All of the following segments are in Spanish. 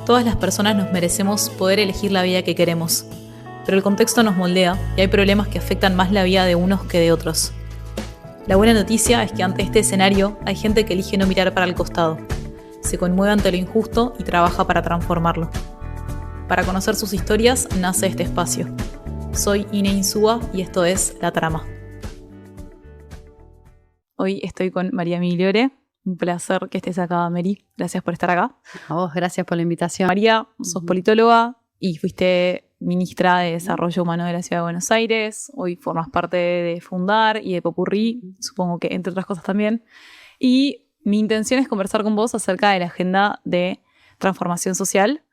Todas las personas nos merecemos poder elegir la vida que queremos, pero el contexto nos moldea y hay problemas que afectan más la vida de unos que de otros. La buena noticia es que ante este escenario hay gente que elige no mirar para el costado, se conmueve ante lo injusto y trabaja para transformarlo. Para conocer sus historias nace este espacio. Soy Ine Insúa y esto es La Trama. Hoy estoy con María Migliore. Un placer que estés acá, Mary. Gracias por estar acá. A vos, gracias por la invitación. María, sos politóloga y fuiste ministra de Desarrollo Humano de la Ciudad de Buenos Aires. Hoy formas parte de Fundar y de Popurrí, supongo que entre otras cosas también. Y mi intención es conversar con vos acerca de la agenda de transformación social,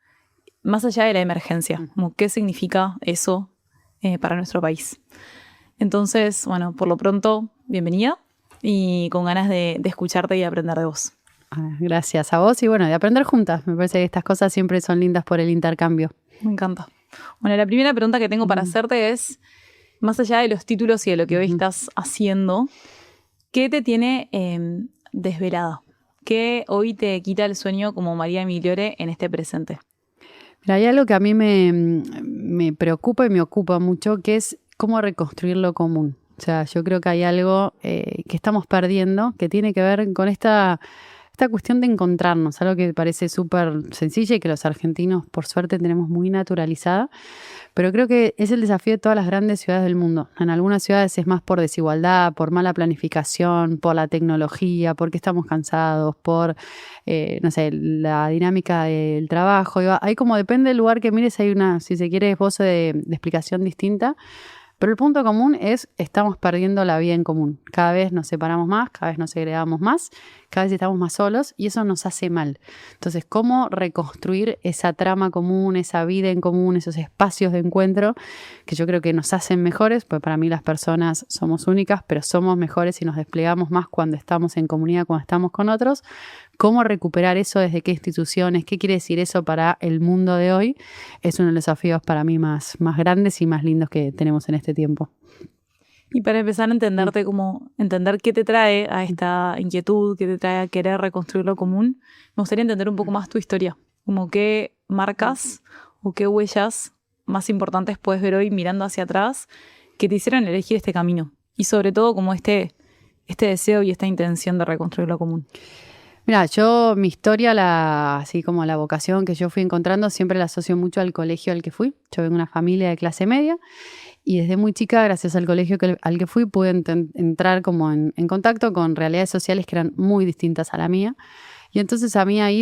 más allá de la emergencia. Como qué significa eso para nuestro país. Entonces, bueno, por lo pronto, bienvenida. Y con ganas de escucharte y aprender de vos. Gracias a vos y bueno, de aprender juntas. Me parece que estas cosas siempre son lindas por el intercambio. Me encanta. Bueno, la primera pregunta que tengo para hacerte es, más allá de los títulos y de lo que hoy estás haciendo, ¿qué te tiene desvelada? ¿Qué hoy te quita el sueño como María Migliore en este presente? Mira, hay algo que a mí me preocupa y me ocupa mucho, que es cómo reconstruir lo común. O sea, yo creo que hay algo que estamos perdiendo que tiene que ver con esta cuestión de encontrarnos, algo que parece súper sencilla y que los argentinos, por suerte, tenemos muy naturalizada, pero creo que es el desafío de todas las grandes ciudades del mundo. En algunas ciudades es más por desigualdad, por mala planificación, por la tecnología, porque estamos cansados, por, no sé, la dinámica del trabajo. Hay como, depende del lugar que mires, hay una, si se quiere, esbozo de explicación distinta. Pero el punto común es, estamos perdiendo la vida en común. Cada vez nos separamos más, cada vez nos segregamos más, cada vez estamos más solos y eso nos hace mal. Entonces, ¿cómo reconstruir esa trama común, esa vida en común, esos espacios de encuentro que yo creo que nos hacen mejores? Pues para mí las personas somos únicas, pero somos mejores si nos desplegamos más cuando estamos en comunidad, cuando estamos con otros. ¿Cómo recuperar eso? ¿Desde qué instituciones? ¿Qué quiere decir eso para el mundo de hoy? Es uno de los desafíos para mí más grandes y más lindos que tenemos en este tiempo. Y para empezar a entenderte, como entender qué te trae a esta inquietud, qué te trae a querer reconstruir lo común, me gustaría entender un poco más tu historia. Como qué marcas o qué huellas más importantes puedes ver hoy mirando hacia atrás que te hicieron elegir este camino. Y sobre todo como este deseo y esta intención de reconstruir lo común. Mira, yo mi historia, así como la vocación que yo fui encontrando, siempre la asocio mucho al colegio al que fui. Yo vengo de una familia de clase media y desde muy chica, gracias al colegio al que fui, pude entrar como en contacto con realidades sociales que eran muy distintas a la mía. Y entonces a mí ahí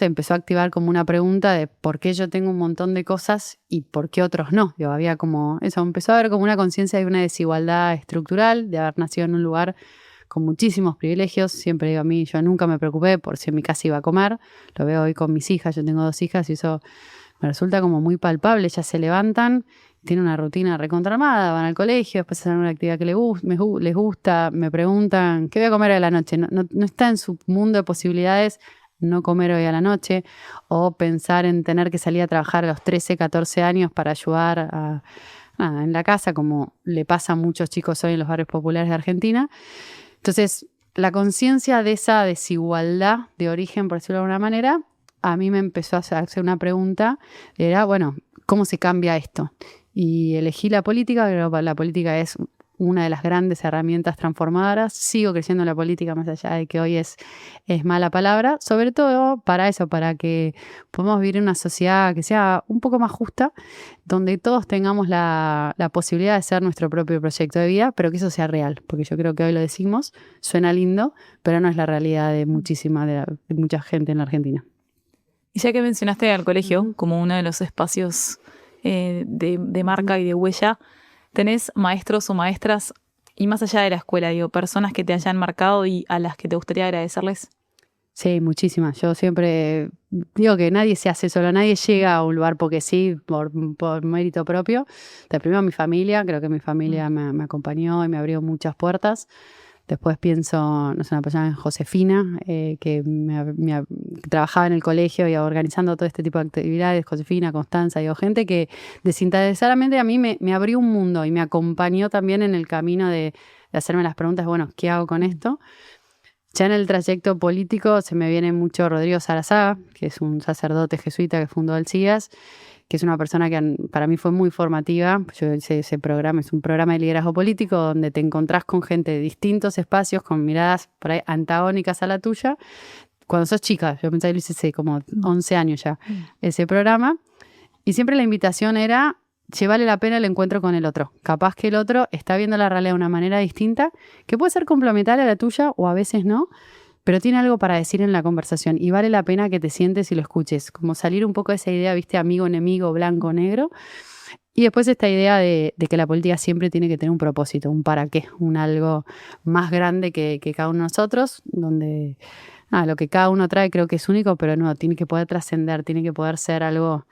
empezó a activar como una pregunta de por qué yo tengo un montón de cosas y por qué otros no. Había como eso, empezó a haber como una conciencia de una desigualdad estructural, de haber nacido en un lugar con muchísimos privilegios. Siempre digo a mí, yo nunca me preocupé por si en mi casa iba a comer. Lo veo hoy con mis hijas, yo tengo 2 hijas y eso me resulta como muy palpable. Ellas se levantan, tienen una rutina recontraarmada, van al colegio, después hacen una actividad que les gusta, me preguntan, ¿qué voy a comer hoy a la noche? No está en su mundo de posibilidades no comer hoy a la noche o pensar en tener que salir a trabajar a los 13, 14 años para ayudar en la casa, como le pasa a muchos chicos hoy en los barrios populares de Argentina. Entonces, la conciencia de esa desigualdad de origen, por decirlo de alguna manera, a mí me empezó a hacer una pregunta, era, bueno, ¿cómo se cambia esto? Y elegí la política, creo que la política es una de las grandes herramientas transformadoras. Sigo creciendo en la política más allá de que hoy es mala palabra, sobre todo para eso, para que podamos vivir en una sociedad que sea un poco más justa, donde todos tengamos la posibilidad de ser nuestro propio proyecto de vida, pero que eso sea real, porque yo creo que hoy lo decimos, suena lindo, pero no es la realidad de mucha gente en la Argentina. Y ya que mencionaste al colegio como uno de los espacios de marca y de huella, ¿tenés maestros o maestras, y más allá de la escuela, personas que te hayan marcado y a las que te gustaría agradecerles? Sí, muchísimas. Yo siempre digo que nadie se hace solo, nadie llega a un lugar porque sí, por mérito propio. Primero mi familia, creo que mi familia me acompañó y me abrió muchas puertas. Después pienso, no sé, una persona, Josefina, que trabajaba en el colegio y organizando todo este tipo de actividades, Josefina, Constanza, gente que desinteresadamente a mí me abrió un mundo y me acompañó también en el camino de hacerme las preguntas, bueno, ¿qué hago con esto? Ya en el trayecto político se me viene mucho Rodrigo Sarazaga, que es un sacerdote jesuita que fundó el CIAS, que es una persona que para mí fue muy formativa. Yo hice ese programa, es un programa de liderazgo político donde te encontrás con gente de distintos espacios, con miradas por ahí antagónicas a la tuya. Cuando sos chica, yo pensé que lo hice hace como 11 años ya, ese programa. Y siempre la invitación era, vale la pena el encuentro con el otro. Capaz que el otro está viendo la realidad de una manera distinta, que puede ser complementaria a la tuya o a veces no, pero tiene algo para decir en la conversación y vale la pena que te sientes y lo escuches. Como salir un poco de esa idea, viste, amigo, enemigo, blanco, negro. Y después esta idea de que la política siempre tiene que tener un propósito, un para qué, un algo más grande que cada uno de nosotros, donde lo que cada uno trae creo que es único, pero no, tiene que poder trascender, tiene que poder ser algo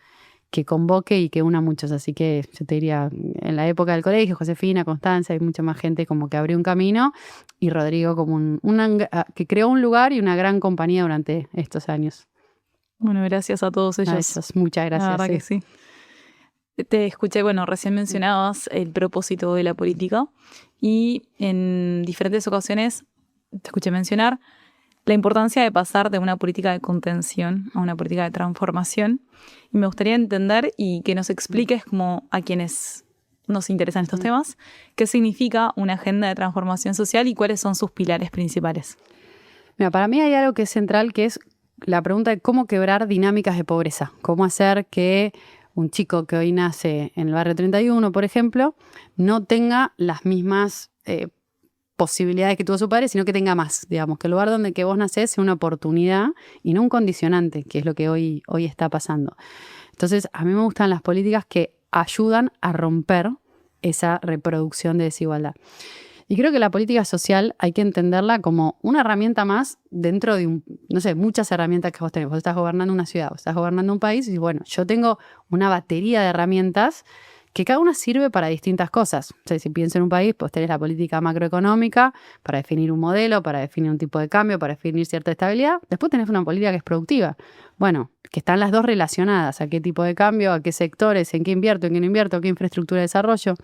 que convoque y que una a muchos. Así que yo te diría, en la época del colegio, Josefina, Constanza, hay mucha más gente como que abrió un camino y Rodrigo como que creó un lugar y una gran compañía durante estos años. Bueno, gracias a todos ellos. A ellos, muchas gracias. La verdad que sí. Te escuché, recién mencionabas el propósito de la política y en diferentes ocasiones te escuché mencionar la importancia de pasar de una política de contención a una política de transformación. Y me gustaría entender y que nos expliques, como a quienes nos interesan estos temas, qué significa una agenda de transformación social y cuáles son sus pilares principales. Mira, para mí hay algo que es central, que es la pregunta de cómo quebrar dinámicas de pobreza. Cómo hacer que un chico que hoy nace en el barrio 31, por ejemplo, no tenga las mismas posibilidades que tuvo su padre, sino que tenga más, digamos, que el lugar donde que vos nacés sea una oportunidad y no un condicionante, que es lo que hoy está pasando. Entonces, a mí me gustan las políticas que ayudan a romper esa reproducción de desigualdad. Y creo que la política social hay que entenderla como una herramienta más dentro de muchas herramientas que vos tenés. Vos estás gobernando una ciudad, vos estás gobernando un país y bueno, yo tengo una batería de herramientas que cada una sirve para distintas cosas. O sea, si pienso en un país, pues tenés la política macroeconómica para definir un modelo, para definir un tipo de cambio, para definir cierta estabilidad. Después tenés una política que es productiva. Bueno, que están las dos relacionadas. ¿A qué tipo de cambio? ¿A qué sectores? ¿En qué invierto? ¿En qué no invierto? ¿Qué infraestructura de desarrollo?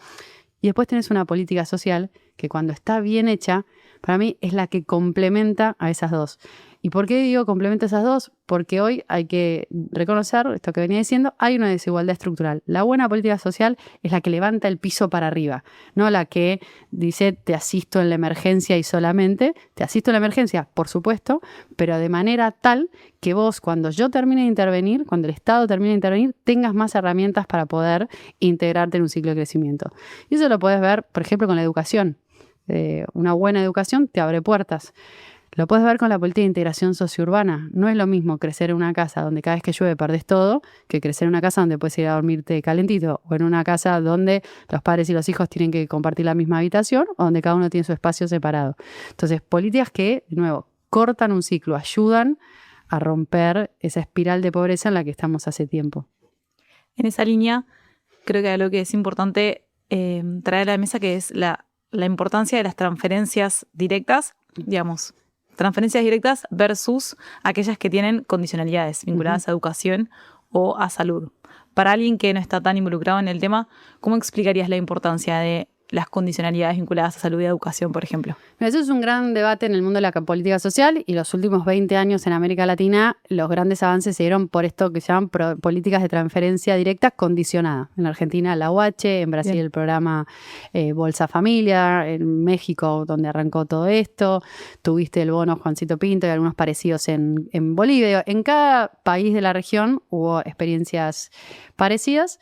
Y después tenés una política social que cuando está bien hecha, para mí es la que complementa a esas dos. ¿Y por qué digo complementa a esas dos? Porque hoy hay que reconocer, esto que venía diciendo, hay una desigualdad estructural. La buena política social es la que levanta el piso para arriba, no la que dice te asisto en la emergencia y solamente. Te asisto en la emergencia, por supuesto, pero de manera tal que vos, cuando yo termine de intervenir, cuando el Estado termine de intervenir, tengas más herramientas para poder integrarte en un ciclo de crecimiento. Y eso lo podés ver, por ejemplo, con la educación. Una buena educación te abre puertas. Lo puedes ver con la política de integración sociourbana. No es lo mismo crecer en una casa donde cada vez que llueve perdés todo, que crecer en una casa donde puedes ir a dormirte calentito, o en una casa donde los padres y los hijos tienen que compartir la misma habitación, o donde cada uno tiene su espacio separado. Entonces, políticas que, de nuevo, cortan un ciclo, ayudan a romper esa espiral de pobreza en la que estamos hace tiempo. En esa línea, creo que algo que es importante traer a la mesa, que es la importancia de las transferencias directas, digamos, transferencias directas versus aquellas que tienen condicionalidades vinculadas a educación o a salud. Para alguien que no está tan involucrado en el tema, ¿cómo explicarías la importancia de las condicionalidades vinculadas a salud y a educación, por ejemplo? Eso es un gran debate en el mundo de la política social y los últimos 20 años en América Latina los grandes avances se dieron por esto que se llaman políticas de transferencia directa condicionada. En Argentina la UH, en Brasil el programa Bolsa Familia, en México donde arrancó todo esto, tuviste el bono Juancito Pinto y algunos parecidos en Bolivia. En cada país de la región hubo experiencias parecidas.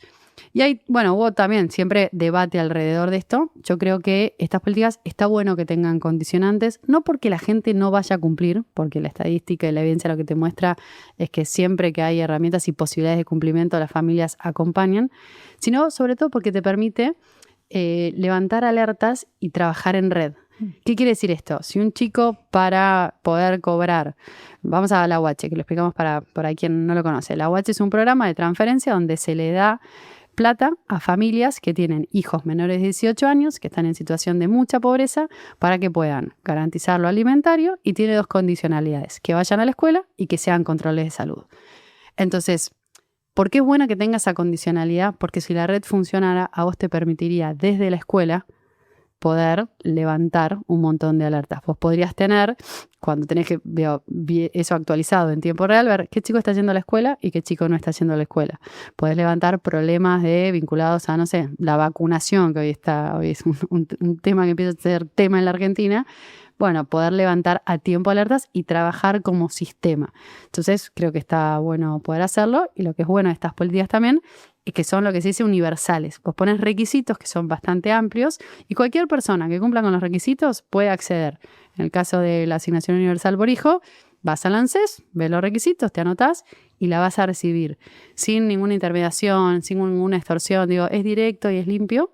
Y hubo también siempre debate alrededor de esto. Yo creo que estas políticas está bueno que tengan condicionantes, no porque la gente no vaya a cumplir, porque la estadística y la evidencia lo que te muestra es que siempre que hay herramientas y posibilidades de cumplimiento, las familias acompañan, sino sobre todo porque te permite levantar alertas y trabajar en red. ¿Qué quiere decir esto? Si un chico para poder cobrar, vamos a la UH, que lo explicamos para quien no lo conoce. La UH es un programa de transferencia donde se le da plata a familias que tienen hijos menores de 18 años, que están en situación de mucha pobreza, para que puedan garantizar lo alimentario y tiene dos condicionalidades, que vayan a la escuela y que sean controles de salud. Entonces, ¿por qué es bueno que tenga esa condicionalidad? Porque si la red funcionara, a vos te permitiría desde la escuela poder levantar un montón de alertas. Vos podrías tener, cuando tenés que ver eso actualizado en tiempo real, ver qué chico está yendo a la escuela y qué chico no está yendo a la escuela. Podés levantar problemas vinculados a, no sé, la vacunación, que hoy es un tema que empieza a ser tema en la Argentina. Bueno, poder levantar a tiempo alertas y trabajar como sistema. Entonces, creo que está bueno poder hacerlo, y lo que es bueno de estas políticas también es que son lo que se dice universales. Vos pones requisitos que son bastante amplios y cualquier persona que cumpla con los requisitos puede acceder. En el caso de la asignación universal por hijo, vas al ANSES, ves los requisitos, te anotás y la vas a recibir sin ninguna intermediación, sin ninguna extorsión. Digo, es directo y es limpio,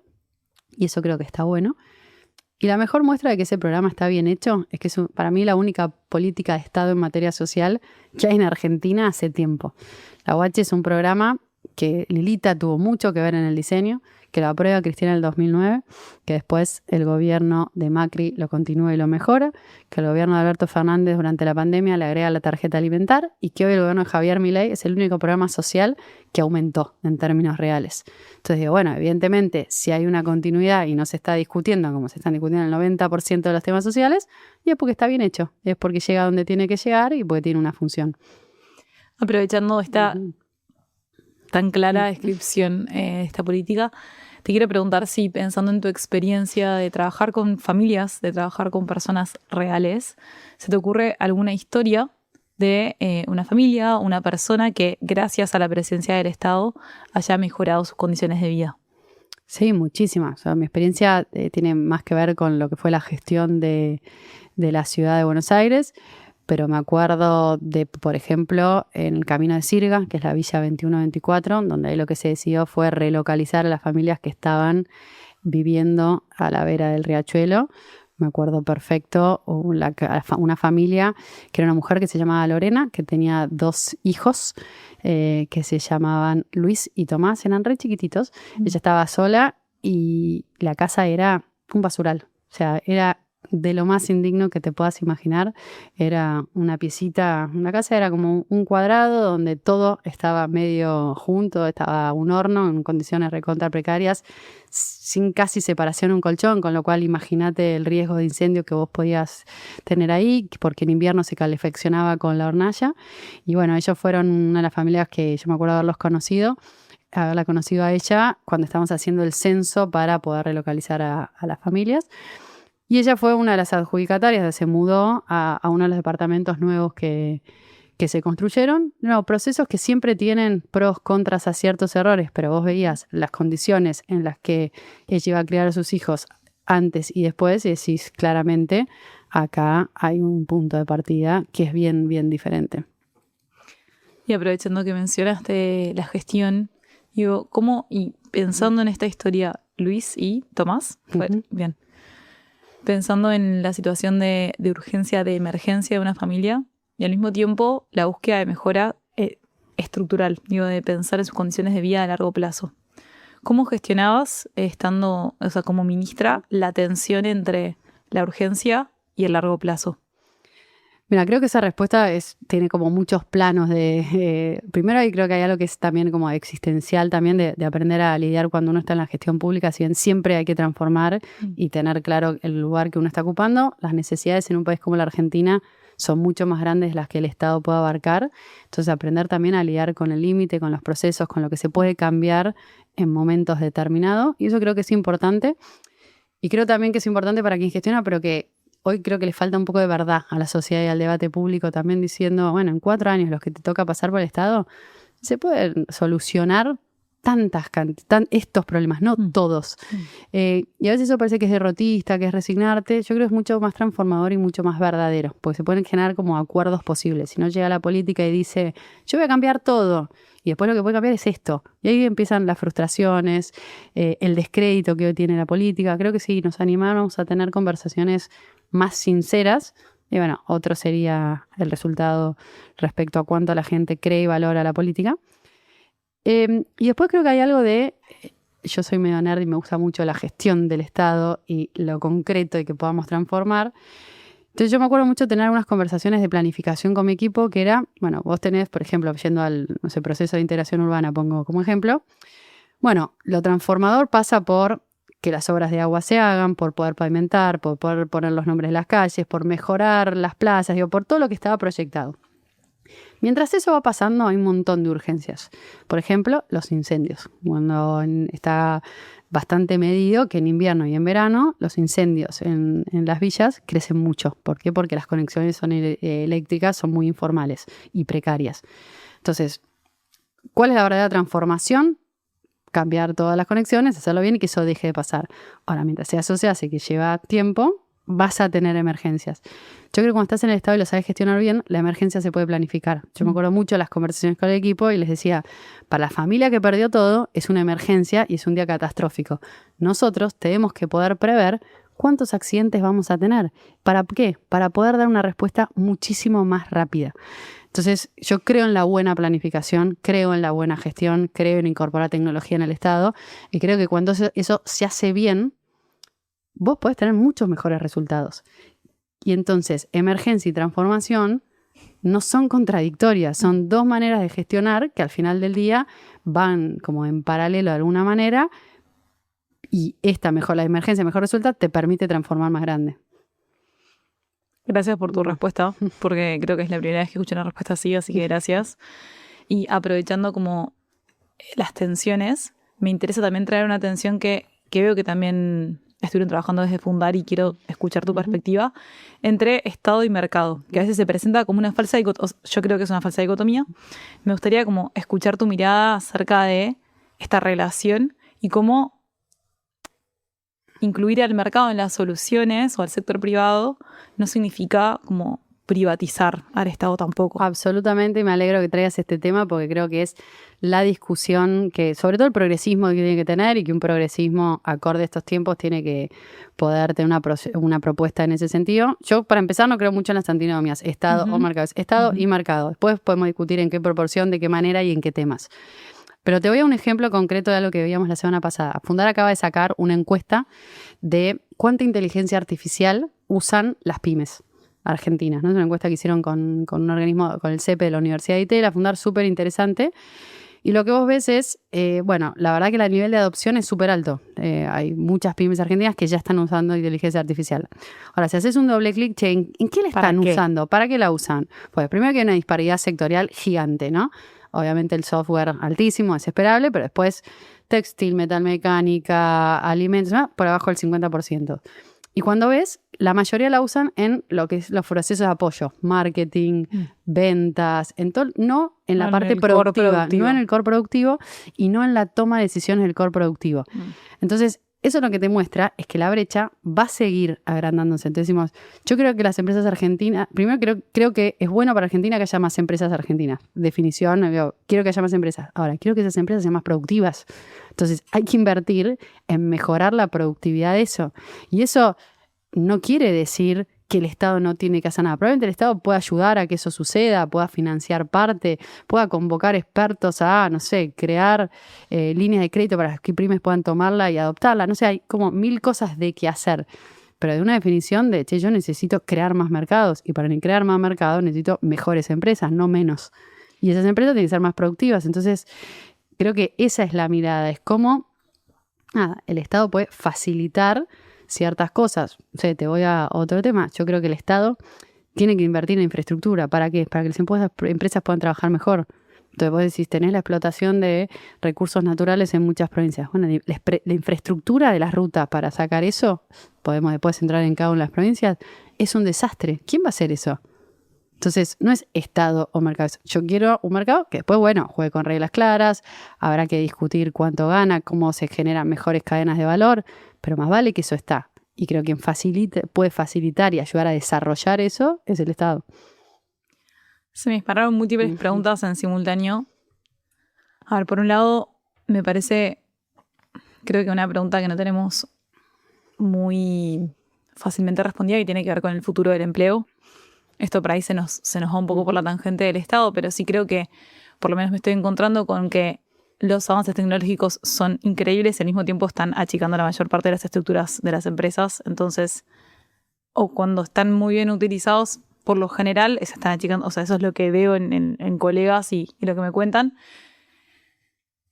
y eso creo que está bueno. Y la mejor muestra de que ese programa está bien hecho es que es para mí la única política de Estado en materia social que hay en Argentina hace tiempo. La UH es un programa que Lilita tuvo mucho que ver en el diseño, que lo aprueba Cristina en el 2009, que después el gobierno de Macri lo continúa y lo mejora, que el gobierno de Alberto Fernández durante la pandemia le agrega la tarjeta alimentar, y que hoy el gobierno de Javier Milei es el único programa social que aumentó en términos reales. Entonces digo, bueno, evidentemente si hay una continuidad y no se está discutiendo como se están discutiendo el 90% de los temas sociales, y es porque está bien hecho, es porque llega donde tiene que llegar y porque tiene una función. Aprovechando esta tan clara descripción de esta política, te quiero preguntar si, pensando en tu experiencia de trabajar con familias, de trabajar con personas reales, ¿se te ocurre alguna historia de una familia, una persona que gracias a la presencia del Estado haya mejorado sus condiciones de vida? Sí, muchísimas. O sea, mi experiencia tiene más que ver con lo que fue la gestión de la ciudad de Buenos Aires, pero me acuerdo de, por ejemplo, en el Camino de Sirga, que es la Villa 2124, donde ahí lo que se decidió fue relocalizar a las familias que estaban viviendo a la vera del riachuelo. Me acuerdo perfecto, una familia que era una mujer que se llamaba Lorena, que tenía 2 hijos que se llamaban Luis y Tomás, eran re chiquititos. Ella estaba sola y la casa era un basural, o sea, era de lo más indigno que te puedas imaginar. Era una piecita, una casa era como un cuadrado donde todo estaba medio junto, estaba un horno en condiciones recontra precarias, sin casi separación un colchón, con lo cual imagínate el riesgo de incendio que vos podías tener ahí, porque en invierno se calefaccionaba con la hornalla. Y bueno, ellos fueron una de las familias que yo me acuerdo haberla conocido a ella cuando estábamos haciendo el censo para poder relocalizar a las familias. Y ella fue una de las adjudicatarias, se mudó a uno de los departamentos nuevos que se construyeron. No, procesos que siempre tienen pros, contras, aciertos, errores, pero vos veías las condiciones en las que ella iba a criar a sus hijos antes y después, y decís claramente, acá hay un punto de partida que es bien, bien diferente. Y aprovechando que mencionaste la gestión, digo, ¿cómo, y pensando en esta historia, Luis y Tomás? Bien. Pensando en la situación de urgencia, de emergencia de una familia, y al mismo tiempo la búsqueda de mejora estructural, digo, de pensar en sus condiciones de vida a largo plazo. ¿Cómo gestionabas, estando, o sea, como ministra, la tensión entre la urgencia y el largo plazo? Mira, creo que esa respuesta tiene como muchos planos primero ahí creo que hay algo que es también como existencial también de aprender a lidiar cuando uno está en la gestión pública, si bien siempre hay que transformar y tener claro el lugar que uno está ocupando. Las necesidades en un país como la Argentina son mucho más grandes de las que el Estado puede abarcar. Entonces aprender también a lidiar con el límite, con los procesos, con lo que se puede cambiar en momentos determinados. Y eso creo que es importante. Y creo también que es importante para quien gestiona, pero que hoy creo que le falta un poco de verdad a la sociedad y al debate público, también diciendo, bueno, en 4 años los que te toca pasar por el Estado, se pueden solucionar estos problemas, no todos. Y a veces eso parece que es derrotista, que es resignarte. Yo creo que es mucho más transformador y mucho más verdadero, porque se pueden generar como acuerdos posibles. Si no llega la política y dice, yo voy a cambiar todo, y después lo que puede cambiar es esto. Y ahí empiezan las frustraciones, el descrédito que hoy tiene la política. Creo que sí, nos animamos a tener conversaciones más sinceras. Y bueno, otro sería el resultado respecto a cuánto la gente cree y valora la política. Y después creo que hay algo yo soy medio nerd y me gusta mucho la gestión del Estado y lo concreto y que podamos transformar. Entonces yo me acuerdo mucho de tener unas conversaciones de planificación con mi equipo que era, bueno, vos tenés, por ejemplo, yendo al proceso de integración urbana, pongo como ejemplo, bueno, lo transformador pasa por que las obras de agua se hagan, por poder pavimentar, por poder poner los nombres de las calles, por mejorar las plazas, digo, por todo lo que estaba proyectado. Mientras eso va pasando, hay un montón de urgencias. Por ejemplo, los incendios. Cuando está bastante medido que en invierno y en verano los incendios en las villas crecen mucho. ¿Por qué? Porque las conexiones eléctricas son muy informales y precarias. Entonces, ¿cuál es la verdadera transformación? Cambiar todas las conexiones, hacerlo bien y que eso deje de pasar. Ahora, mientras eso se hace, que lleva tiempo, vas a tener emergencias. Yo creo que cuando estás en el Estado y lo sabes gestionar bien, la emergencia se puede planificar. Yo me acuerdo mucho de las conversaciones con el equipo y les decía, para la familia que perdió todo, es una emergencia y es un día catastrófico. Nosotros tenemos que poder prever cuántos accidentes vamos a tener. ¿Para qué? Para poder dar una respuesta muchísimo más rápida. Entonces, yo creo en la buena planificación, creo en la buena gestión, creo en incorporar tecnología en el Estado y creo que cuando eso se hace bien, vos podés tener muchos mejores resultados. Y entonces, emergencia y transformación no son contradictorias, son dos maneras de gestionar que al final del día van como en paralelo de alguna manera y la emergencia, mejor resultado, te permite transformar más grande. Gracias por tu respuesta, porque creo que es la primera vez que escucho una respuesta así que gracias. Y aprovechando como las tensiones, me interesa también traer una tensión que veo que también estuvieron trabajando desde Fundar y quiero escuchar tu perspectiva, entre Estado y mercado, que a veces se presenta como una falsa dicotomía, yo creo que es una falsa dicotomía. Me gustaría como escuchar tu mirada acerca de esta relación y cómo incluir al mercado en las soluciones o al sector privado no significa como privatizar al Estado tampoco. Absolutamente, y me alegro que traigas este tema porque creo que es la discusión que, sobre todo el progresismo que tiene que tener y que un progresismo acorde a estos tiempos tiene que poder tener una propuesta en ese sentido. Yo, para empezar, no creo mucho en las antinomias, Estado o mercado. Estado y mercado. Después podemos discutir en qué proporción, de qué manera y en qué temas. Pero te voy a un ejemplo concreto de algo que veíamos la semana pasada. Fundar acaba de sacar una encuesta de cuánta inteligencia artificial usan las pymes argentinas, ¿no? Es una encuesta que hicieron con un organismo, con el CEPE de la Universidad de IT, la Fundar, súper interesante. Y lo que vos ves es, la verdad que el nivel de adopción es súper alto. Hay muchas pymes argentinas que ya están usando inteligencia artificial. Ahora, si haces un doble clic, ¿en qué la están usando? ¿Para qué la usan? Pues primero que hay una disparidad sectorial gigante, ¿no? Obviamente el software altísimo, es esperable, pero después textil, metalmecánica, alimentos, ¿no? Por abajo del 50%. Y cuando ves, la mayoría la usan en lo que es los procesos de apoyo, marketing, ventas, no en la parte productiva, no en el core productivo y no en la toma de decisiones del core productivo. Entonces, eso lo que te muestra es que la brecha va a seguir agrandándose. Entonces decimos, yo creo que las empresas argentinas, primero creo que es bueno para Argentina que haya más empresas argentinas. Definición, quiero que haya más empresas. Ahora, quiero que esas empresas sean más productivas. Entonces hay que invertir en mejorar la productividad de eso. Y eso no quiere decir que el Estado no tiene que hacer nada. Probablemente el Estado pueda ayudar a que eso suceda, pueda financiar parte, pueda convocar expertos a, no sé, crear líneas de crédito para que pymes puedan tomarla y adoptarla. No sé, hay como 1000 cosas de qué hacer. Pero de una definición de, yo necesito crear más mercados. Y para crear más mercados necesito mejores empresas, no menos. Y esas empresas tienen que ser más productivas. Entonces, creo que esa es la mirada. Es cómo el Estado puede facilitar ciertas cosas. O sea, te voy a otro tema. Yo creo que el Estado tiene que invertir en infraestructura. ¿Para qué? Para que las empresas puedan trabajar mejor. Entonces vos decís, tenés la explotación de recursos naturales en muchas provincias. Bueno, la infraestructura de las rutas para sacar eso, podemos después entrar en cada una de las provincias, es un desastre. ¿Quién va a hacer eso? Entonces, no es Estado o mercado. Yo quiero un mercado que después, juegue con reglas claras, habrá que discutir cuánto gana, cómo se generan mejores cadenas de valor, pero más vale que eso está. Y creo que quien puede facilitar y ayudar a desarrollar eso es el Estado. Se me dispararon múltiples preguntas en simultáneo. A ver, por un lado, me parece, creo que una pregunta que no tenemos muy fácilmente respondida y tiene que ver con el futuro del empleo. Esto por ahí se nos va un poco por la tangente del Estado, pero sí creo que por lo menos me estoy encontrando con que los avances tecnológicos son increíbles y al mismo tiempo están achicando la mayor parte de las estructuras de las empresas. Entonces, o cuando están muy bien utilizados, por lo general, se están achicando. O sea, eso es lo que veo en colegas y lo que me cuentan.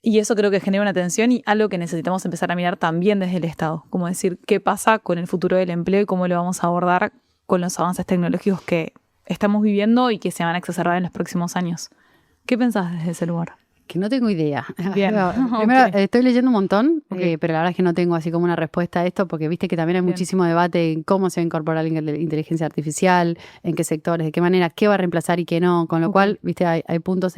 Y eso creo que genera una tensión y algo que necesitamos empezar a mirar también desde el Estado. Como decir, ¿qué pasa con el futuro del empleo y cómo lo vamos a abordar con los avances tecnológicos que estamos viviendo y que se van a exacerbar en los próximos años? ¿Qué pensás desde ese lugar? Que no tengo idea. Bien. Primero, Okay. estoy leyendo un montón, Okay. pero la verdad es que no tengo así como una respuesta a esto, porque viste que también hay Bien. muchísimo debate en cómo se va a incorporar la inteligencia artificial, en qué sectores, de qué manera, qué va a reemplazar y qué no, con lo cual, viste, hay puntos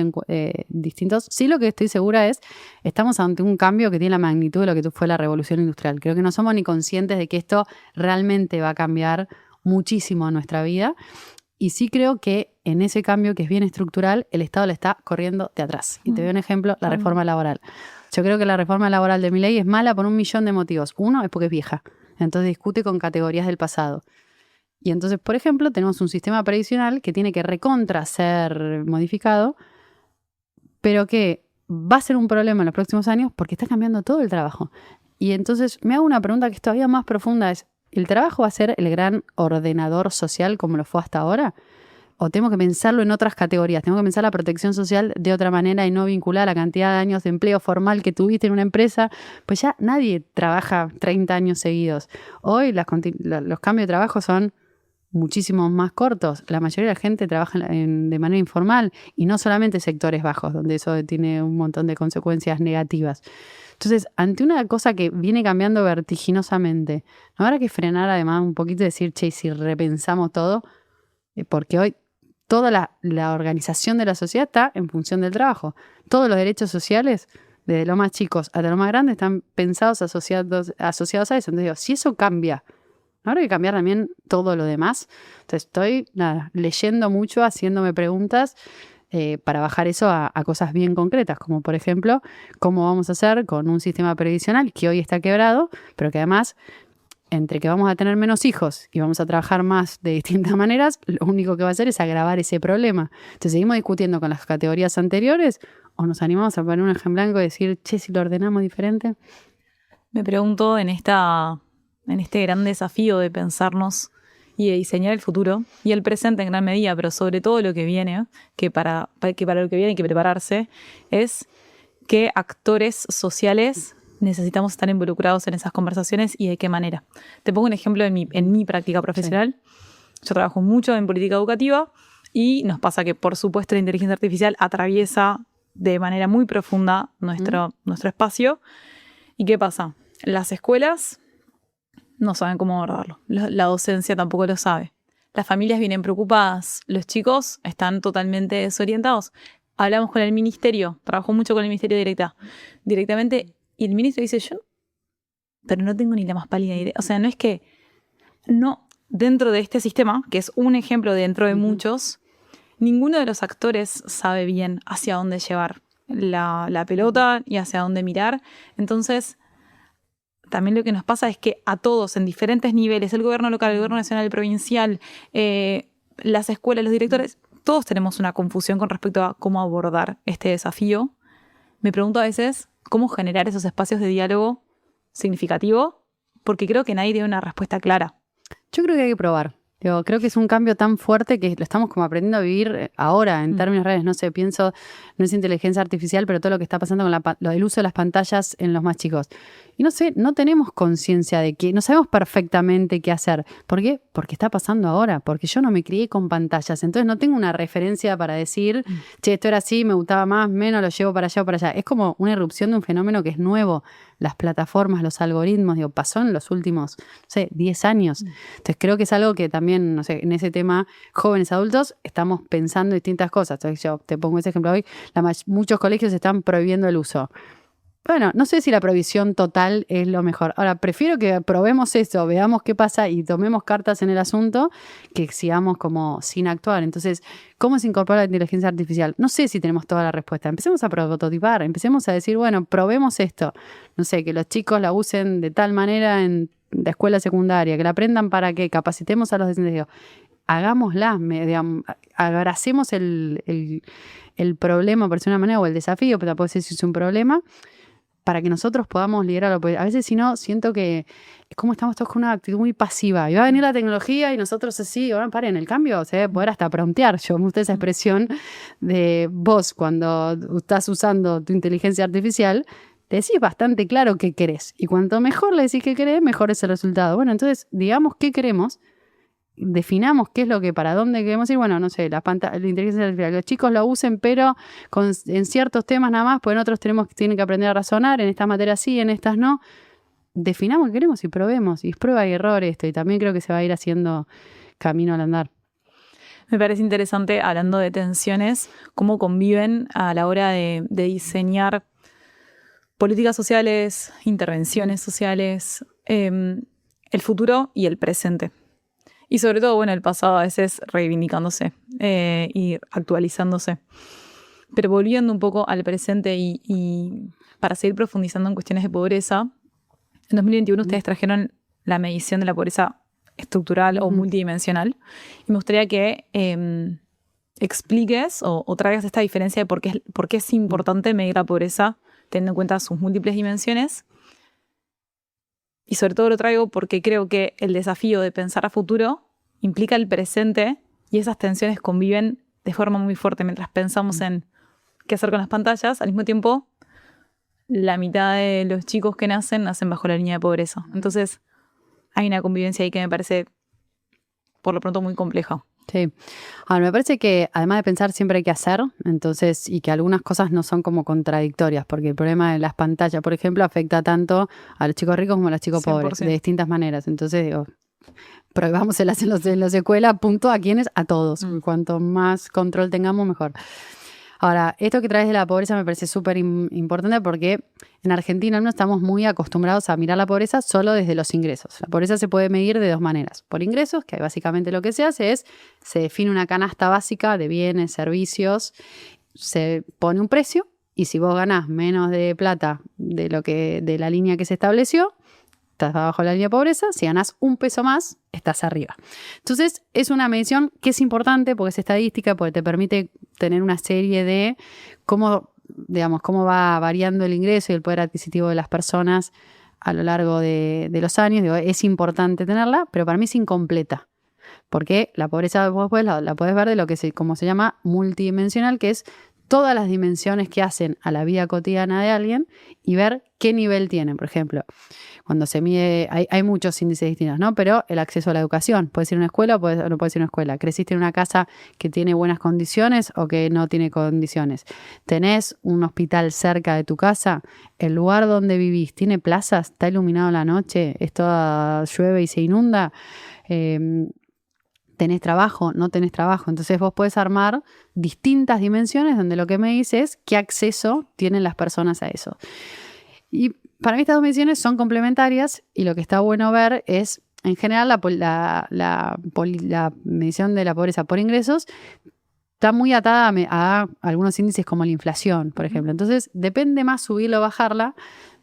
distintos. Sí, lo que estoy segura es, estamos ante un cambio que tiene la magnitud de lo que fue la revolución industrial. Creo que no somos ni conscientes de que esto realmente va a cambiar muchísimo nuestra vida. Y sí creo que en ese cambio que es bien estructural, el Estado le está corriendo de atrás. Y te doy un ejemplo, la reforma laboral. Yo creo que la reforma laboral de Milei es mala por 1.000.000 de motivos. Uno es porque es vieja, entonces discute con categorías del pasado. Y entonces, por ejemplo, tenemos un sistema previsional que tiene que recontra ser modificado, pero que va a ser un problema en los próximos años porque está cambiando todo el trabajo. Y entonces me hago una pregunta que es todavía más profunda, es, ¿el trabajo va a ser el gran ordenador social como lo fue hasta ahora? ¿O tengo que pensarlo en otras categorías? ¿Tengo que pensar la protección social de otra manera y no vincular la cantidad de años de empleo formal que tuviste en una empresa? Pues ya nadie trabaja 30 años seguidos. Hoy los cambios de trabajo son muchísimo más cortos. La mayoría de la gente trabaja de manera informal y no solamente sectores bajos, donde eso tiene un montón de consecuencias negativas. Entonces, ante una cosa que viene cambiando vertiginosamente, ¿no habrá que frenar además un poquito y decir, che, si repensamos todo? Porque hoy toda la organización de la sociedad está en función del trabajo. Todos los derechos sociales, desde los más chicos hasta los más grandes, están pensados asociados a eso. Entonces digo, si eso cambia, ¿no habrá que cambiar también todo lo demás? Entonces estoy leyendo mucho, haciéndome preguntas para bajar eso a cosas bien concretas, como por ejemplo, cómo vamos a hacer con un sistema previsional que hoy está quebrado, pero que además, entre que vamos a tener menos hijos y vamos a trabajar más de distintas maneras, lo único que va a hacer es agravar ese problema. Entonces seguimos discutiendo con las categorías anteriores o nos animamos a poner un eje en blanco y decir, che, si lo ordenamos diferente. Me pregunto en este gran desafío de pensarnos y de diseñar el futuro y el presente en gran medida, pero sobre todo lo que viene, que para lo que viene hay que prepararse, es qué actores sociales necesitamos estar involucrados en esas conversaciones y de qué manera. Te pongo un ejemplo en mi práctica profesional. Sí. Yo trabajo mucho en política educativa y nos pasa que, por supuesto, la inteligencia artificial atraviesa de manera muy profunda nuestro espacio. ¿Y qué pasa? Las escuelas no saben cómo abordarlo. La docencia tampoco lo sabe. Las familias vienen preocupadas. Los chicos están totalmente desorientados. Hablamos con el ministerio. Trabajo mucho con el ministerio directamente. Y el ministro dice, pero no tengo ni la más pálida idea. O sea, no es que no dentro de este sistema, que es un ejemplo dentro de muchos, ninguno de los actores sabe bien hacia dónde llevar la pelota y hacia dónde mirar. Entonces, también lo que nos pasa es que a todos, en diferentes niveles, el gobierno local, el gobierno nacional, el provincial, las escuelas, los directores, todos tenemos una confusión con respecto a cómo abordar este desafío. Me pregunto a veces cómo generar esos espacios de diálogo significativo, porque creo que nadie tiene una respuesta clara. Yo creo que hay que probar. Creo que es un cambio tan fuerte que lo estamos como aprendiendo a vivir ahora, en términos reales. No sé, pienso, no es inteligencia artificial, pero todo lo que está pasando con el uso de las pantallas en los más chicos. Y no sé, no tenemos conciencia de que, no sabemos perfectamente qué hacer. ¿Por qué? Porque está pasando ahora, porque yo no me crié con pantallas, entonces no tengo una referencia para decir, che, esto era así, me gustaba más, menos, lo llevo para allá o para allá. Es como una irrupción de un fenómeno que es nuevo. Las plataformas, los algoritmos, pasó en los últimos, 10 años. Entonces creo que es algo que también, no sé, en ese tema, jóvenes, adultos, estamos pensando distintas cosas. Entonces yo te pongo ese ejemplo hoy, muchos colegios están prohibiendo el uso. Bueno, no sé si la prohibición total es lo mejor. Ahora, prefiero que probemos eso, veamos qué pasa y tomemos cartas en el asunto, que sigamos como sin actuar. Entonces, ¿cómo se incorpora la inteligencia artificial? No sé si tenemos toda la respuesta. Empecemos a prototipar, empecemos a decir, bueno, probemos esto. No sé, que los chicos la usen de tal manera en la escuela secundaria, que la aprendan para que capacitemos a los docentes. Hagámosla, abracemos el problema, por decir una manera, o el desafío, pero tampoco sé si es un problema. para que nosotros podamos liderarlo. Porque a veces, si no, siento que es como estamos todos con una actitud muy pasiva. Y va a venir la tecnología y nosotros así, bueno, paren, el cambio se debe poder hasta promptear. Yo me gusta esa expresión de vos, cuando estás usando tu inteligencia artificial, te decís bastante claro qué querés. Y cuanto mejor le decís qué querés, mejor es el resultado. Bueno, entonces, digamos qué queremos, definamos qué es lo que, para dónde queremos ir. Bueno, no sé, la inteligencia artificial, que los chicos lo usen, pero en ciertos temas nada más, pues en otros tienen que aprender a razonar, en estas materias sí, en estas no. Definamos qué queremos y probemos, y es prueba y error esto, y también creo que se va a ir haciendo camino al andar. Me parece interesante, hablando de tensiones, cómo conviven a la hora de diseñar políticas sociales, intervenciones sociales, el futuro y el presente. Y sobre todo, bueno, el pasado a veces reivindicándose y actualizándose. Pero volviendo un poco al presente y para seguir profundizando en cuestiones de pobreza, en 2021 ustedes trajeron la medición de la pobreza estructural o multidimensional. Y me gustaría que expliques o traigas esta diferencia de por qué es importante medir la pobreza teniendo en cuenta sus múltiples dimensiones. Y sobre todo lo traigo porque creo que el desafío de pensar a futuro implica el presente y esas tensiones conviven de forma muy fuerte mientras pensamos en qué hacer con las pantallas. Al mismo tiempo, la mitad de los chicos que nacen bajo la línea de pobreza. Entonces, hay una convivencia ahí que me parece, por lo pronto, muy compleja. Sí. Ahora, me parece que además de pensar siempre hay que hacer, entonces, y que algunas cosas no son como contradictorias, porque el problema de las pantallas, por ejemplo, afecta tanto a los chicos ricos como a los chicos 100%. Pobres, de distintas maneras. Entonces, digo, prohibamos en las escuelas, punto, ¿a quiénes? A todos. Cuanto más control tengamos, mejor. Ahora, esto que traes de la pobreza me parece súper importante porque en Argentina no estamos muy acostumbrados a mirar la pobreza solo desde los ingresos. La pobreza se puede medir de dos maneras. Por ingresos, que básicamente lo que se hace es, se define una canasta básica de bienes, servicios, se pone un precio y si vos ganás menos de plata de la línea que se estableció, estás abajo de la línea de pobreza. Si ganás un peso más, estás arriba. Entonces, es una medición que es importante porque es estadística, porque te permite tener una serie de cómo va variando el ingreso y el poder adquisitivo de las personas a lo largo de los años. Digo, es importante tenerla, pero para mí es incompleta. Porque la pobreza vos la podés ver de lo que como se llama multidimensional, que es todas las dimensiones que hacen a la vida cotidiana de alguien y ver qué nivel tienen. Por ejemplo, cuando se mide, hay muchos índices distintos, ¿no? Pero el acceso a la educación, puede ser una escuela o no puede ser una escuela. ¿Creciste en una casa que tiene buenas condiciones o que no tiene condiciones? ¿Tenés un hospital cerca de tu casa? ¿El lugar donde vivís tiene plazas? ¿Está iluminado en la noche? ¿Esto llueve y se inunda? ¿Tenés trabajo? ¿No tenés trabajo? Entonces vos podés armar distintas dimensiones donde lo que me dice es qué acceso tienen las personas a eso. Y para mí estas dos mediciones son complementarias y lo que está bueno ver es, en general, la medición de la pobreza por ingresos está muy atada a algunos índices como la inflación, por ejemplo. Entonces depende más subirla o bajarla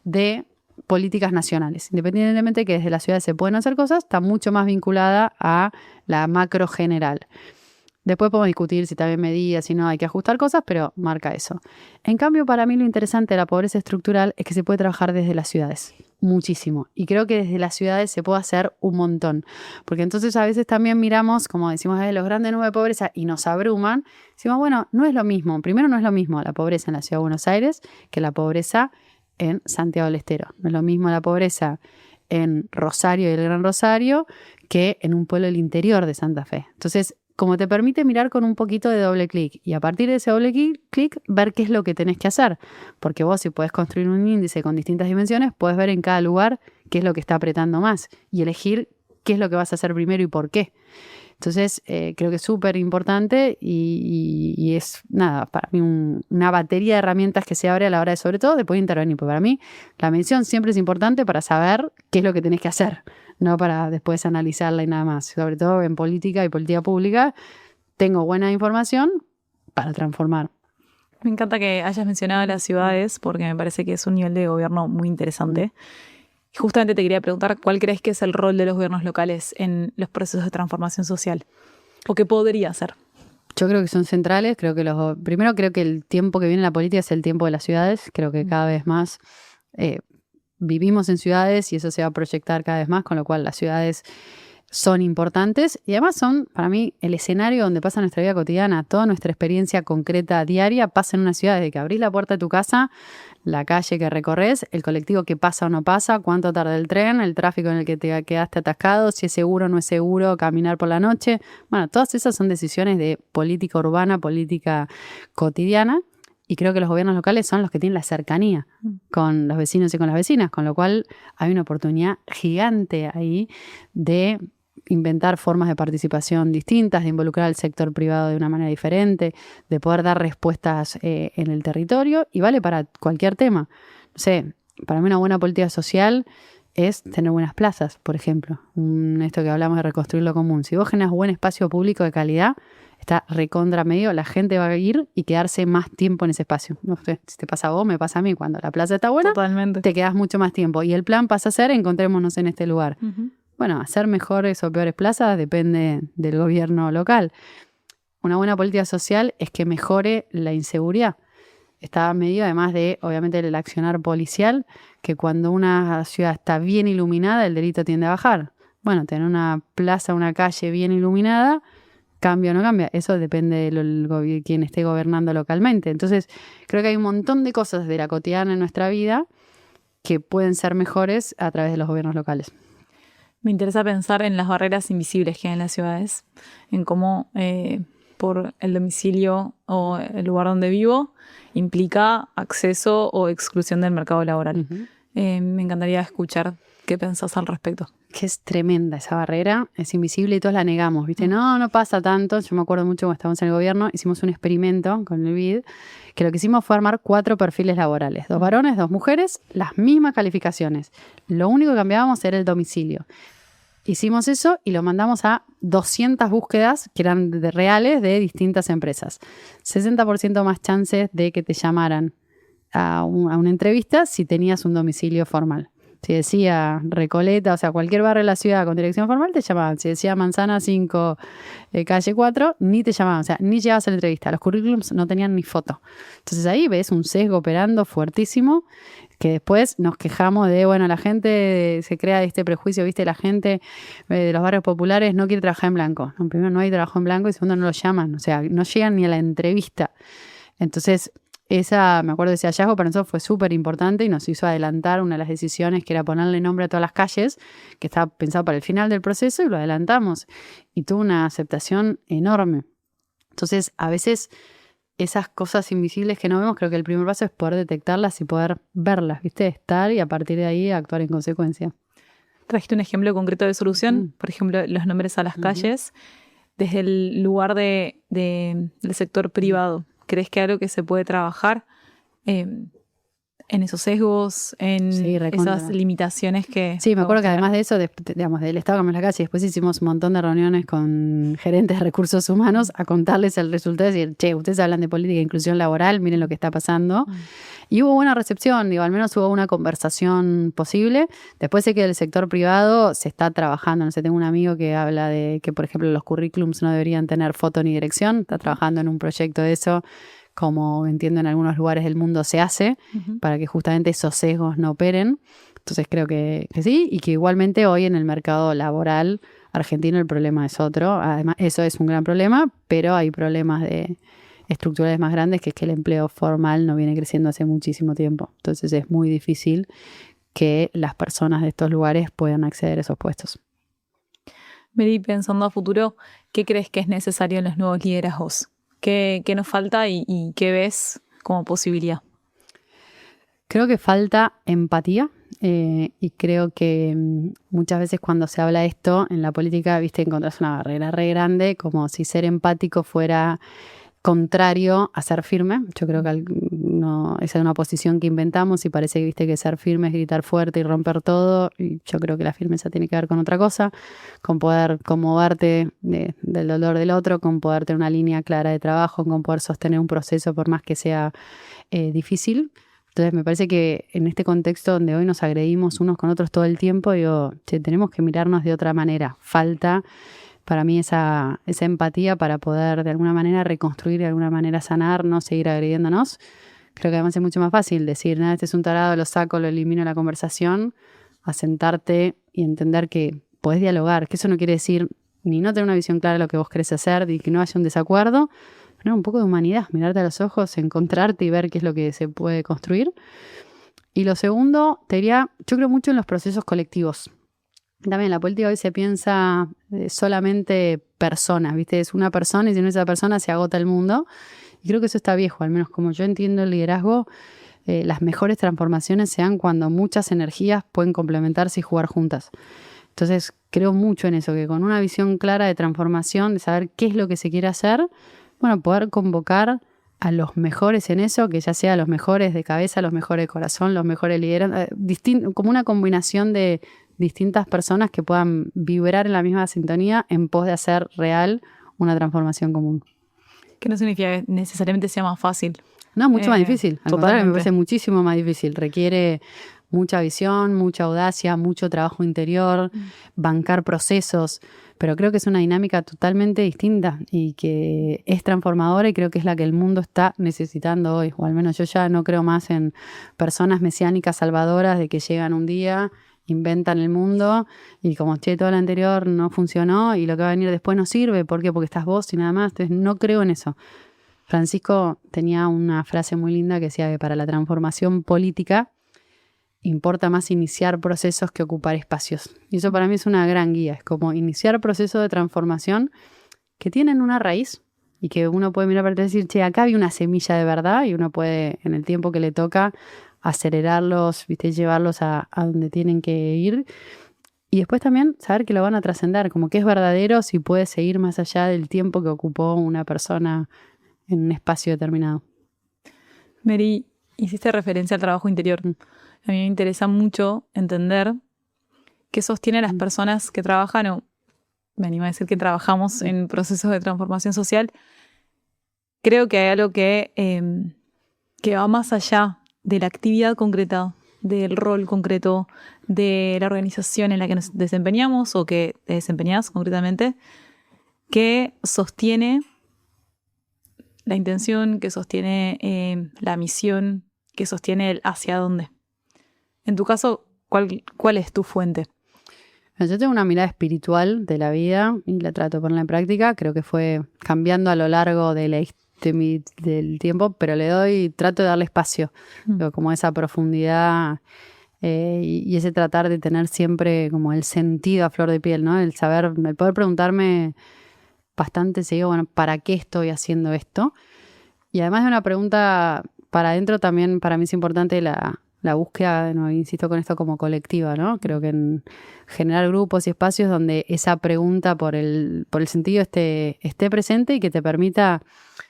de políticas nacionales. Independientemente de que desde las ciudades se pueden hacer cosas, está mucho más vinculada a la macro general. Después podemos discutir si también medidas, si no hay que ajustar cosas, pero marca eso. En cambio, para mí lo interesante de la pobreza estructural es que se puede trabajar desde las ciudades, muchísimo. Y creo que desde las ciudades se puede hacer un montón. Porque entonces a veces también miramos, como decimos, los grandes nubes de pobreza y nos abruman. Decimos, bueno, no es lo mismo. Primero, no es lo mismo la pobreza en la ciudad de Buenos Aires que la pobreza en Santiago del Estero. No es lo mismo la pobreza en Rosario y el Gran Rosario que en un pueblo del interior de Santa Fe. Entonces, como te permite mirar con un poquito de doble clic y a partir de ese doble clic ver qué es lo que tenés que hacer. Porque vos, si podés construir un índice con distintas dimensiones, podés ver en cada lugar qué es lo que está apretando más y elegir qué es lo que vas a hacer primero y por qué. Entonces, creo que es súper importante y es, nada, para mí una batería de herramientas que se abre a la hora de, sobre todo, de poder intervenir. Porque para mí, la medición siempre es importante para saber qué es lo que tenés que hacer, no para después analizarla y nada más. Sobre todo en política y política pública, tengo buena información para transformar. Me encanta que hayas mencionado las ciudades porque me parece que es un nivel de gobierno muy interesante. Y justamente te quería preguntar, ¿cuál crees que es el rol de los gobiernos locales en los procesos de transformación social? ¿O qué podría ser? Yo creo que son centrales. Primero creo que el tiempo que viene en la política es el tiempo de las ciudades. Creo que cada vez más vivimos en ciudades y eso se va a proyectar cada vez más, con lo cual las ciudades son importantes y además son, para mí, el escenario donde pasa nuestra vida cotidiana. Toda nuestra experiencia concreta diaria pasa en una ciudad, desde que abrís la puerta de tu casa, la calle que recorres, el colectivo que pasa o no pasa, cuánto tarda el tren, el tráfico en el que te quedaste atascado, si es seguro o no es seguro caminar por la noche. Bueno, todas esas son decisiones de política urbana, política cotidiana. Y creo que los gobiernos locales son los que tienen la cercanía con los vecinos y con las vecinas, con lo cual hay una oportunidad gigante ahí de inventar formas de participación distintas, de involucrar al sector privado de una manera diferente, de poder dar respuestas en el territorio, y vale para cualquier tema. No sé, para mí una buena política social es tener buenas plazas, por ejemplo. Esto que hablamos de reconstruir lo común. Si vos generas buen espacio público de calidad, está recontra medio, la gente va a ir y quedarse más tiempo en ese espacio. No sé, si te pasa a vos, me pasa a mí. Cuando la plaza está buena, Totalmente. te quedas mucho más tiempo. Y el plan pasa a ser, encontrémonos en este lugar. Bueno, hacer mejores o peores plazas depende del gobierno local. Una buena política social es que mejore la inseguridad. Está medido además de, obviamente, el accionar policial, que cuando una ciudad está bien iluminada, el delito tiende a bajar. Bueno, tener una plaza, una calle bien iluminada, ¿cambia o no cambia? Eso depende de quien esté gobernando localmente. Entonces, creo que hay un montón de cosas de la cotidiana en nuestra vida que pueden ser mejores a través de los gobiernos locales. Me interesa pensar en las barreras invisibles que hay en las ciudades, en cómo por el domicilio o el lugar donde vivo implica acceso o exclusión del mercado laboral. Me encantaría escuchar qué pensás al respecto. Que es tremenda esa barrera, es invisible y todos la negamos, ¿viste? No pasa tanto. Yo me acuerdo mucho cuando estábamos en el gobierno, hicimos un experimento con el BID, que lo que hicimos fue armar 4 perfiles laborales, 2 varones, 2 mujeres, las mismas calificaciones. Lo único que cambiábamos era el domicilio. Hicimos eso y lo mandamos a 200 búsquedas que eran reales de distintas empresas. 60% más chances de que te llamaran a una entrevista si tenías un domicilio formal. Si decía Recoleta, o sea, cualquier barrio de la ciudad con dirección formal, te llamaban. Si decía Manzana 5, calle 4, ni te llamaban. O sea, ni llegabas a la entrevista. Los currículums no tenían ni foto. Entonces ahí ves un sesgo operando fuertísimo, que después nos quejamos de, bueno, la gente se crea este prejuicio, ¿viste? La gente de los barrios populares no quiere trabajar en blanco. No, primero, no hay trabajo en blanco y segundo, no lo llaman. O sea, no llegan ni a la entrevista. Entonces, me acuerdo de ese hallazgo, para nosotros fue súper importante y nos hizo adelantar una de las decisiones, que era ponerle nombre a todas las calles, que estaba pensado para el final del proceso, y lo adelantamos. Y tuvo una aceptación enorme. Entonces, a veces esas cosas invisibles que no vemos, creo que el primer paso es poder detectarlas y poder verlas, ¿viste? Estar y a partir de ahí actuar en consecuencia. ¿Trajiste un ejemplo concreto de solución? Por ejemplo, los nombres a las calles desde el lugar del sector privado. ¿Crees que algo que se puede trabajar en esos sesgos, en esas limitaciones que... Sí, me acuerdo que además de eso, digamos, del Estado cambiamos la calle, después hicimos un montón de reuniones con gerentes de recursos humanos a contarles el resultado y decir, che, ustedes hablan de política e inclusión laboral, miren lo que está pasando. Y hubo buena recepción, digo, al menos hubo una conversación posible. Después sé que del sector privado se está trabajando, no sé, tengo un amigo que habla de que, por ejemplo, los currículums no deberían tener foto ni dirección, está trabajando en un proyecto de eso, como entiendo en algunos lugares del mundo se hace, para que justamente esos sesgos no operen. Entonces creo que sí, y que igualmente hoy en el mercado laboral argentino el problema es otro. Además, eso es un gran problema, pero hay problemas estructurales más grandes, que es que el empleo formal no viene creciendo hace muchísimo tiempo. Entonces es muy difícil que las personas de estos lugares puedan acceder a esos puestos. Mary, pensando a futuro, ¿qué crees que es necesario en los nuevos liderazgos? ¿Qué nos falta y qué ves como posibilidad? Creo que falta empatía y creo que muchas veces cuando se habla de esto en la política, viste, encontrás una barrera re grande, como si ser empático fuera contrario a ser firme. Yo creo que esa es una posición que inventamos y parece que, viste, que ser firme es gritar fuerte y romper todo, y yo creo que la firmeza tiene que ver con otra cosa, con poder conmoverte del dolor del otro, con poder tener una línea clara de trabajo, con poder sostener un proceso por más que sea difícil. Entonces me parece que en este contexto donde hoy nos agredimos unos con otros todo el tiempo, digo, tenemos que mirarnos de otra manera. Falta para mí esa empatía para poder de alguna manera reconstruir, de alguna manera sanar, no seguir agrediéndonos. Creo que además es mucho más fácil decir, nada, este es un tarado, lo saco, lo elimino de la conversación, a sentarte y entender que podés dialogar, que eso no quiere decir ni no tener una visión clara de lo que vos querés hacer, ni que no haya un desacuerdo, pero un poco de humanidad, mirarte a los ojos, encontrarte y ver qué es lo que se puede construir. Y lo segundo, te diría, yo creo mucho en los procesos colectivos. También la política hoy se piensa solamente personas, ¿viste? Es una persona y si no es esa persona se agota el mundo. Y creo que eso está viejo, al menos como yo entiendo el liderazgo, las mejores transformaciones se dan cuando muchas energías pueden complementarse y jugar juntas. Entonces creo mucho en eso, que con una visión clara de transformación, de saber qué es lo que se quiere hacer, bueno, poder convocar a los mejores en eso, que ya sea los mejores de cabeza, los mejores de corazón, los mejores liderazgos, como una combinación de distintas personas que puedan vibrar en la misma sintonía en pos de hacer real una transformación común. Que no significa que necesariamente sea más fácil. No, mucho más difícil. Al contrario, me Totalmente. parece muchísimo más difícil. Requiere mucha visión, mucha audacia, mucho trabajo interior, bancar procesos. Pero creo que es una dinámica totalmente distinta y que es transformadora y creo que es la que el mundo está necesitando hoy. O al menos yo ya no creo más en personas mesiánicas salvadoras de que llegan un día, inventan el mundo y como todo lo anterior no funcionó y lo que va a venir después no sirve. ¿Por qué? Porque estás vos y nada más. Entonces no creo en eso. Francisco tenía una frase muy linda que decía que para la transformación política importa más iniciar procesos que ocupar espacios. Y eso para mí es una gran guía. Es como iniciar procesos de transformación que tienen una raíz y que uno puede mirar para atrás y decir, che, acá había una semilla de verdad y uno puede, en el tiempo que le toca, acelerarlos, ¿viste? Llevarlos a donde tienen que ir. Y después también saber que lo van a trascender, como que es verdadero si puede seguir más allá del tiempo que ocupó una persona en un espacio determinado. Mary, hiciste referencia al trabajo interior. A mí me interesa mucho entender qué sostiene a las personas que trabajan, o me animo a decir que trabajamos en procesos de transformación social. Creo que hay algo que va más allá de la actividad concreta, del rol concreto, de la organización en la que nos desempeñamos o que te desempeñás concretamente, que sostiene la intención, que sostiene la misión, que sostiene el hacia dónde. En tu caso, ¿cuál es tu fuente? Yo tengo una mirada espiritual de la vida y la trato de ponerla en práctica. Creo que fue cambiando a lo largo del tiempo, pero trato de darle espacio, como esa profundidad y ese tratar de tener siempre como el sentido a flor de piel, ¿no? El saber, el poder preguntarme bastante seguido, bueno, ¿para qué estoy haciendo esto? Y además de una pregunta para adentro, también para mí es importante la búsqueda, no insisto con esto, como colectiva, ¿no? Creo que en generar grupos y espacios donde esa pregunta por el sentido esté presente y que te permita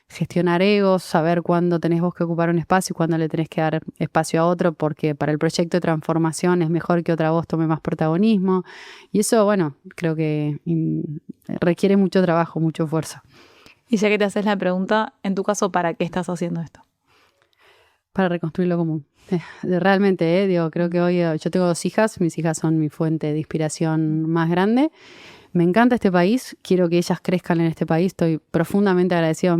gestionar egos, saber cuándo tenés vos que ocupar un espacio y cuándo le tenés que dar espacio a otro, porque para el proyecto de transformación es mejor que otra voz tome más protagonismo. Y eso, bueno, creo que requiere mucho trabajo, mucho esfuerzo. Y ya que te haces la pregunta, en tu caso, ¿para qué estás haciendo esto? Para reconstruir lo común. Realmente, digo, creo que hoy yo tengo 2 hijas, mis hijas son mi fuente de inspiración más grande. Me encanta este país, quiero que ellas crezcan en este país, estoy profundamente agradecida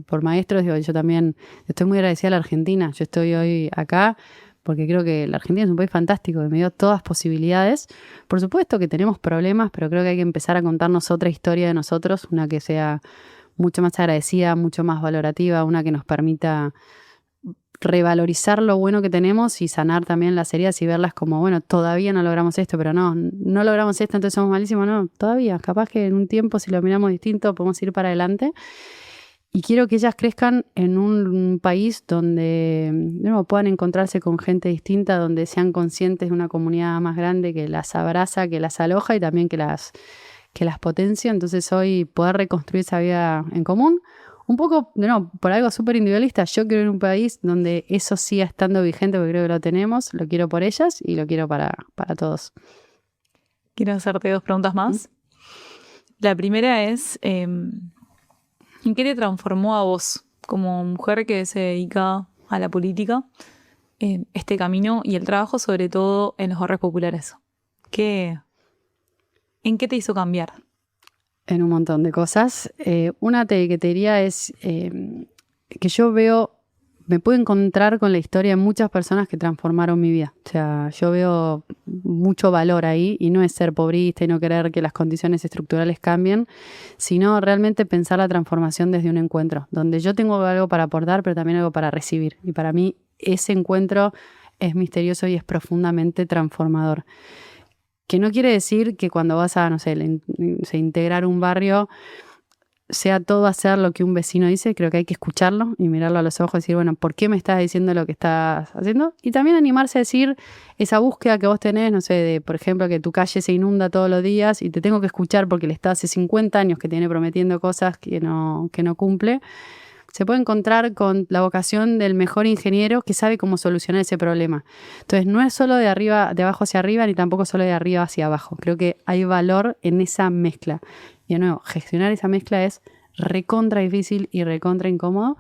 por maestros, digo, yo también estoy muy agradecida a la Argentina, yo estoy hoy acá porque creo que la Argentina es un país fantástico, que me dio todas posibilidades. Por supuesto que tenemos problemas, pero creo que hay que empezar a contarnos otra historia de nosotros, una que sea mucho más agradecida, mucho más valorativa, una que nos permita revalorizar lo bueno que tenemos y sanar también las heridas y verlas como, bueno, todavía no logramos esto, pero no logramos esto, entonces somos malísimos, no, todavía, capaz que en un tiempo si lo miramos distinto podemos ir para adelante. Y quiero que ellas crezcan en un país donde puedan encontrarse con gente distinta, donde sean conscientes de una comunidad más grande que las abraza, que las aloja y también que las potencia. Entonces hoy poder reconstruir esa vida en común, un poco, por algo súper individualista, yo quiero ir a un país donde eso siga estando vigente porque creo que lo tenemos, lo quiero por ellas y lo quiero para todos. Quiero hacerte 2 preguntas más. La primera es, ¿en qué te transformó a vos como mujer que se dedica a la política este camino y el trabajo sobre todo en los barrios populares? ¿En qué te hizo cambiar? En un montón de cosas. Una que te diría es que yo veo me puedo encontrar con la historia de muchas personas que transformaron mi vida. O sea, yo veo mucho valor ahí y no es ser pobrista y no querer que las condiciones estructurales cambien, sino realmente pensar la transformación desde un encuentro, donde yo tengo algo para aportar, pero también algo para recibir. Y para mí ese encuentro es misterioso y es profundamente transformador. Que no quiere decir que cuando vas a, no sé, integrar un barrio, sea todo hacer lo que un vecino dice. Creo que hay que escucharlo y mirarlo a los ojos y decir, bueno, ¿por qué me estás diciendo lo que estás haciendo? Y también animarse a decir esa búsqueda que vos tenés, no sé, de, por ejemplo, que tu calle se inunda todos los días y te tengo que escuchar porque el Estado hace 50 años que tiene prometiendo cosas que no cumple. Se puede encontrar con la vocación del mejor ingeniero que sabe cómo solucionar ese problema. Entonces, no es solo de abajo hacia arriba, ni tampoco solo de arriba hacia abajo. Creo que hay valor en esa mezcla. Y de nuevo, gestionar esa mezcla es recontra difícil y recontra incómodo.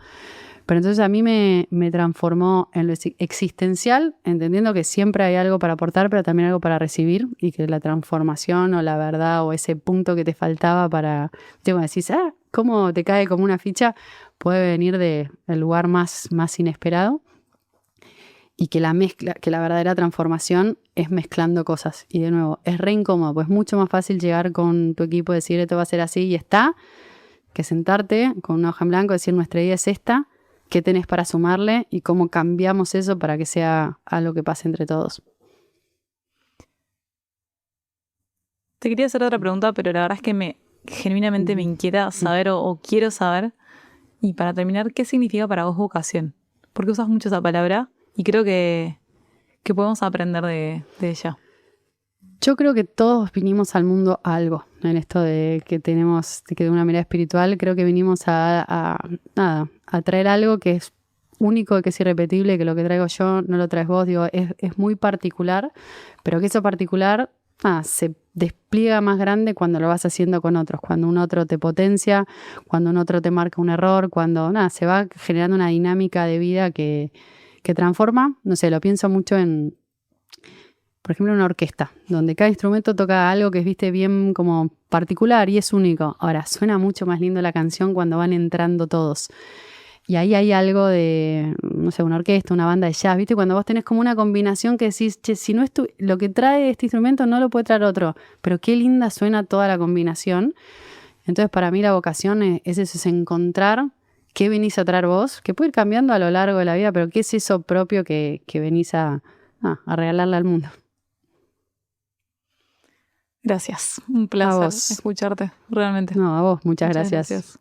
Pero entonces a mí me transformó en lo existencial, entendiendo que siempre hay algo para aportar, pero también algo para recibir, y que la transformación o la verdad o ese punto que te faltaba para, como decís, cómo te cae como una ficha, puede venir del lugar más inesperado. Y que la mezcla, que la verdadera transformación es mezclando cosas. Y de nuevo, es re incómodo, pues es mucho más fácil llegar con tu equipo y decir esto va a ser así y está, que sentarte con una hoja en blanco y decir nuestra idea es esta, qué tenés para sumarle y cómo cambiamos eso para que sea algo que pase entre todos. Te quería hacer otra pregunta, pero la verdad es que genuinamente me inquieta saber o quiero saber. Y para terminar, ¿qué significa para vos vocación? Porque usas mucho esa palabra y creo que podemos aprender de ella. Yo creo que todos vinimos al mundo a algo, en esto de que tenemos, de que de una mirada espiritual, creo que vinimos a traer algo que es único, que es irrepetible, que lo que traigo yo no lo traes vos, digo, es muy particular, pero que eso particular se despliega más grande cuando lo vas haciendo con otros, cuando un otro te potencia, cuando un otro te marca un error, cuando se va generando una dinámica de vida que transforma. No sé, lo pienso mucho en, por ejemplo, una orquesta, donde cada instrumento toca algo que es, viste, bien como particular y es único. Ahora, suena mucho más lindo la canción cuando van entrando todos. Y ahí hay algo de, no sé, una orquesta, una banda de jazz, ¿viste? Cuando vos tenés como una combinación que decís, che, si no es lo que trae este instrumento no lo puede traer otro, pero qué linda suena toda la combinación. Entonces, para mí la vocación es eso, es encontrar qué venís a traer vos, que puede ir cambiando a lo largo de la vida, pero qué es eso propio que venís a regalarle al mundo. Gracias, un placer escucharte, realmente. No, a vos, muchas gracias.